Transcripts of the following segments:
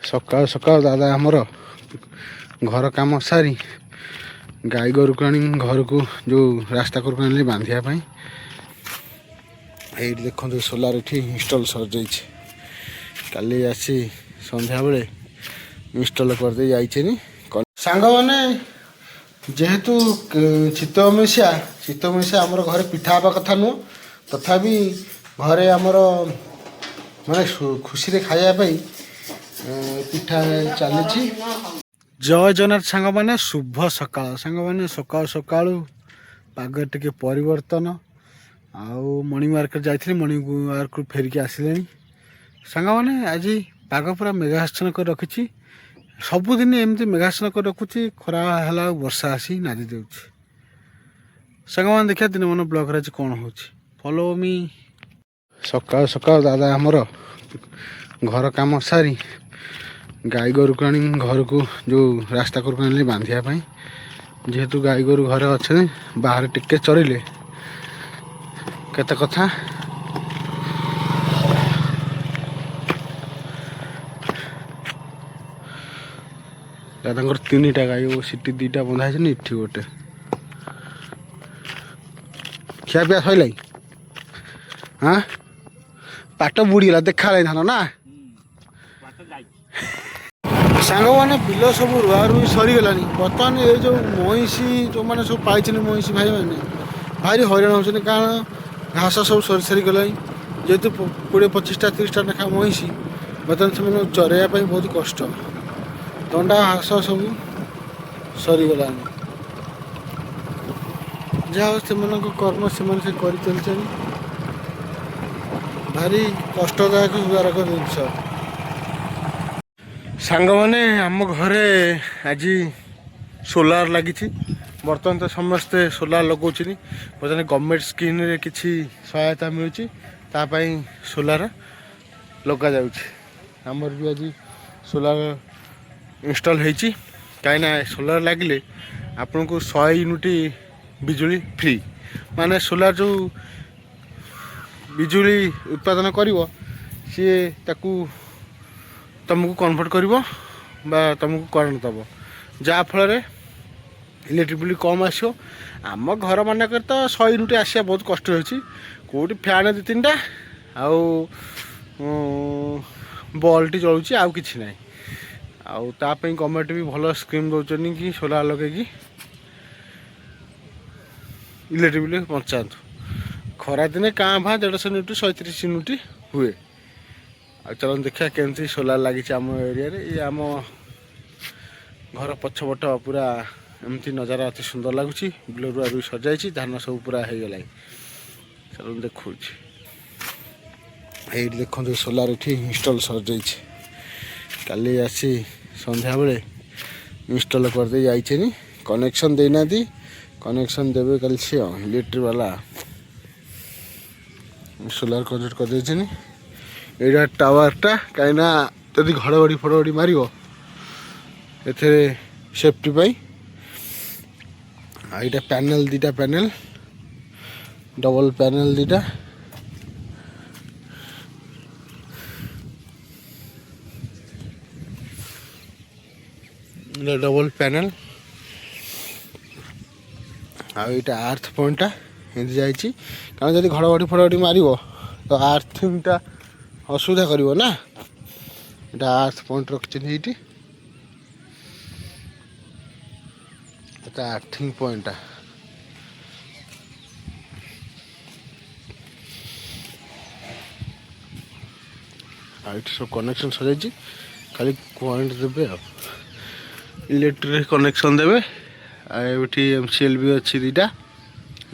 सकाल सकाल दादा आमर घर कम सारी गाई गोरु को आनी घर को जो रास्ता कर बांधापी ये देखो सोलार ये इनस्टल सर जाली आसी संध्या बेले इनस्टल करदे जाइए सांग मैंने जेहेतु शीत मसीहा आमर घर पिठा हवा कथा नुह तथापि घरे आमर माने खुशी खायापी पिठा चली जय जगन्नाथ सांग मैंने शुभ सकाल सांग मैंने सकाल सकाल पाग टे परिवर्तन आउ मर्निंग वार्क जाइए मर्निंग वार्क फेरिकी आसिले सांग मैंने आज पाग पूरा मेघाच्छन्न कर रखी सबुदिन एमती मेघाच्छन्न कर रखुची खरा है वर्षा आसी नादी दे सांग मैंने देखा दिन मन ब्लॉग आज कौन हो फॉलो मी सकाल सकाल दादा आमर घर कम सारी गाई गोरु को आनी घर को जो रास्ता कर बांधापी जेहेतु गाई गोरु घर अच्छे बाहर टिके चरिले केते कथा दादा तीन टा गाई सीटी दीटा बंधा है इठी गोटे खिया पिया सैल हाँ पाट बुड़ीगला देखा धान ना सांग मैंने बिल सब रुआ रुई सरीगला बर्तमान ये जो महिषी जो मैंने सब पाई महिषी भाई मैंने भारी हईराण होती कारण घास सब सरी सरी गला जेहेतु 20-25टा 30टा लेखा महिषी बर्तमान से चरैया बहुत कष्ट दंडा घास सब सरीगला जहाँ से कर्म से कर चलते भारी कष्टदायक दुरारक जिनस सांग मैंने आम घरे आज सोलार लगी बर्तमान तो समस्ते सोलार लगौन बर्तमान गवर्नमेंट स्कीम रे किसी सहायता मिलूँ सोलार लगा जामर भी आज सोलार इंस्टॉल होती कहीं सोलार लगिले आपन को 100 यूनिट बिजुली फ्री माने सोलार जो बिजुली उत्पादन करिवो सी ताकू तुमको कन्वर्ट करिवो बा तुमको करंट दब जा फल इलेक्ट्रिक बिल कम आसो आम घर मानक तो 100 यूनिट आसा बहुत कष्ट होती कौटी फैन 2-3टा आउ बल्टी चलुची आउ किछि नाही आउ तापई गवर्नमेंट भी भल स्कीम दौरान कि सोलार लगे इलेक्ट्रिक बिल बचातु खरा दिने क्या भा 150 यूनिट 130 यूनिट हुए आ चलो देखा केमती सोलार लगी आम एरिया ये आम घर पछपट पूरा एमती नजारा अति सुंदर लगुच बिल रुआ रुई सजाई धान सब पूरा हो गला चलो देखो ये देखो सोलार ये इनस्टल सर जाली आसी संध्या बेले इनस्टल करदे जाइए कनेक्शन देना कनेक्शन देवे कल से इलेक्ट्रिक वाला सोलार कनेक्ट कर देनी यहाँ टावरटा कहीं जदि घड़घड़ी फड़घड़ी मार ए सेफ्टी पाई यहाँ पैनल 2टा पैनल डबल पैनल 2टा डबल पैनल आईटा आर्थ पॉइंटा एमती जाइए कारण जब घड़घड़ी फड़घड़ी मार तो आर्थिंगटा असुविधा करिवो ना এটা আর্থ পয়েন্ট রয়েছে এইটি এটা আর্থিং পয়েন্টটা আর এটা সব কনেকশন সজাইছি খালি পয়েন্ট দেবে ইলেকট্রিক কনেকশন দেবে আর এটি এমসিএল भी अच्छी 2टा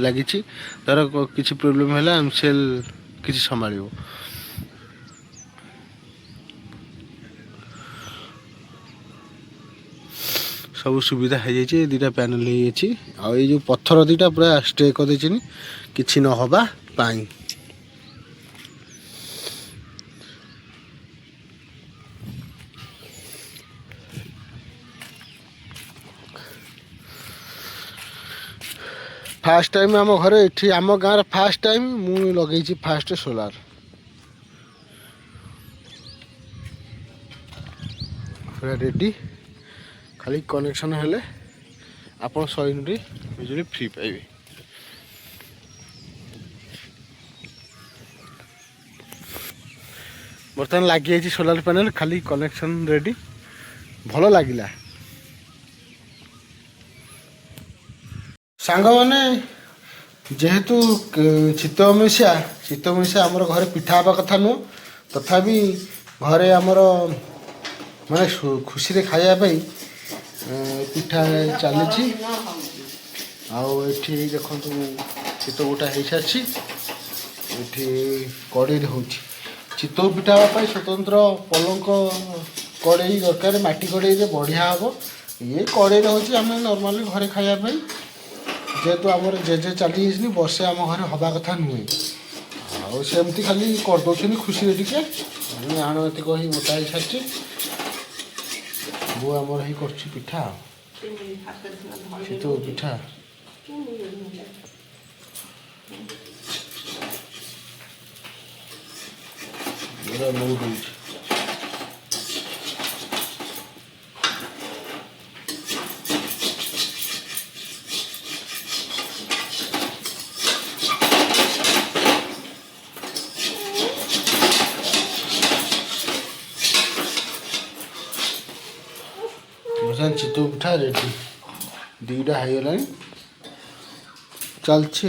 লাগিছি ধর কিছু প্রবলেম হলে এমসিএল কিছু সম্ভাଳିব सब सुविधा हो जाए 2टा पैनल हो जो पत्थर 2टा पूरा स्टे कर कि न हवा पाई फास्ट टाइम आम घर ये आम गाँव फास्ट टाइम मुझे लगे फास्ट सोलार पूरा रेडी खाली कनेक्शन हेले आपण 100 यूनिट बिजली फ्री पाइबे। बर्तमान लगी जाइए सोलार पैनल खाली कनेक्शन रेडी भल लगिला। सांग मैंने जेहेतु शीत अमावस्या आमर घरे पिठा हवा कथा नुह तथापि घरे आमर माने खुशी रे खायापाई पिठा चली आठी देखु चितौ गोटा हो सारी कड़े हो चितौ पिठा हाँपाई स्वतंत्र पलंक कड़े दरकार माटी कड़े बढ़िया हम ये कड़े होमें नॉर्मली घरे खायापाई जेहेतु आमर जेजे चली वर्षे आम घर हवा कथा नुहे आमती खाली करदे खुशी टे आणती कही मोटा हो सारी बो आमर ही कर पिठा चितौ पिठा नौ दूँ चितौ पिठा रेडी 2टा हो गला चलछि।